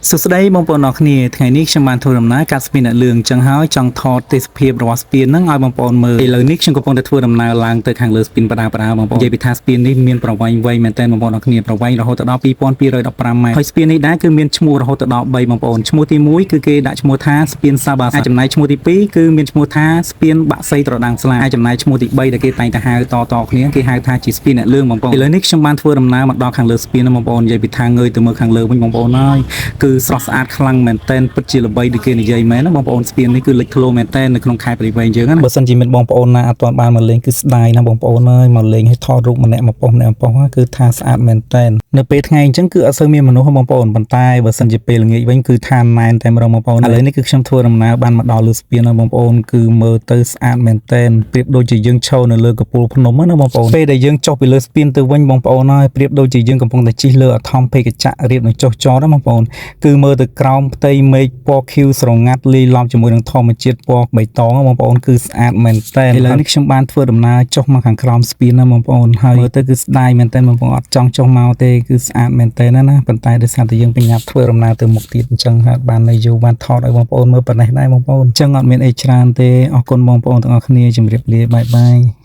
សុស្ដីបងប្អូនអរគ្នាថ្ងៃនេះខ្ញុំបានធ្វើដំណើរកាត់ស្ពានអ្នកលឿងចឹងហើយចង់ថតទេសភាពរបស់ស្ពានហ្នឹងឲ្យបងប្អូនមើលឥឡូវនេះខ្ញុំកំពុងតែធ្វើដំណើរឡើងទៅខាងលើស្ពានបដាបដាបងប្អូននិយាយពីថាស្ពាននេះមានប្រវែងវែងមែនទែនបងប្អូនអរគ្នាប្រវែងរហូតដល់2215 ម៉ែត្រហើយស្ពាននេះដែរគឺមានឈ្មោះរហូតដល់3បងប្អូនឈ្មោះទី1គឺគេដាក់ឈ្មោះថាស្ពានសាបាសាចំណែកឈ្មោះទី2គឺមានឈ្មោះថាស្ពានបាក់សីត្រដាំងស្លាហើយចំណែកឈ្មោះទី3ដែលគេតែងតែហៅតគ្នាគេហៅថាជាស្ពានអ្នកលឿងបងប្អូនឥឡូវនេះខ្ញុំបានធ្វើដំណើរមកដល់ខាងលើស្ពានហ្នឹងបងប្អូននិយាយពីថាងើយទៅមើលខាងលើវិញបងប្អូនហើយគឺស្រស់ស្អាតខ្លាំងមែនទែនពិតជាល្បីដូចគេនិយាយមែនណាបងប្អូនស្ពាននេះគឺលេចធ្លោមែនទែននៅក្នុងខេត្តព្រៃវែងយើងណាបើសិនជាមានបងប្អូនណាអត់ទាន់បានមកលេងគឺស្ដាយណាបងប្អូនអើយមកលេងឲ្យថតរូបម្នាក់មកប៉ុស្តម្នាក់មកប៉ុស្គឺថាស្អាតមែនទែននៅពេលថ្ងៃអញ្ចឹងគឺអត់សូវមានមនុស្សបងប្អូនប៉ុន្តែបើសិនជាពេលល្ងាចវិញគឺថាណែនតែម្ដងបងប្អូនឥឡូវនេះគឺខ្ញុំធ្វើដំណើរបានមកដល់លើស្ពានហើយបងប្អូនគឺមើលទៅស្អាតមែនទែនប្រៀបដូចជាយើងឈរនៅលើកំពូលភ្នំណាបងប្អូនពេលដែលយើងចុះពីលើស្ពានទៅវិញបងប្អូនហើយប្រៀបដូចជាយើងកំពុងតែជិះលើអធម្មភេកចក្ររៀបនឹងចុះចតណាបងប្អូនគឺមើលទៅក្រោមផ្ទៃមេឃពណ៌ខៀវស្រងាត់លាយឡំជាមួយនឹងធម្មជាតិពណ៌បៃតងបងប្អូនគឺស្អាតមែនទែនឥឡូវនេះខ្ញុំបានធ្វើដំណើរចុះមកខាងក្រោមស្ពានណាបងប្អូនហើយមើលទៅគឺស្ដាយមែនទែនបងប្អូនអត់ចង់ចុះមកទេគឺស្អាតមែនទែនណាប៉ុន្តែដោយសារតែយើងបញ្ញាប់ធ្វើដំណើរទៅមុខទៀតអញ្ចឹងហើយបាននៅយូរបានថតឲ្យបងប្អូនមើលប៉ុណ្ណេះដែរបងប្អូនអញ្ចឹងអត់មានអីច្រើនទេអរគុណបងប្អូនទាំងអស់គ្នាជម្រាបលាបាយបាយ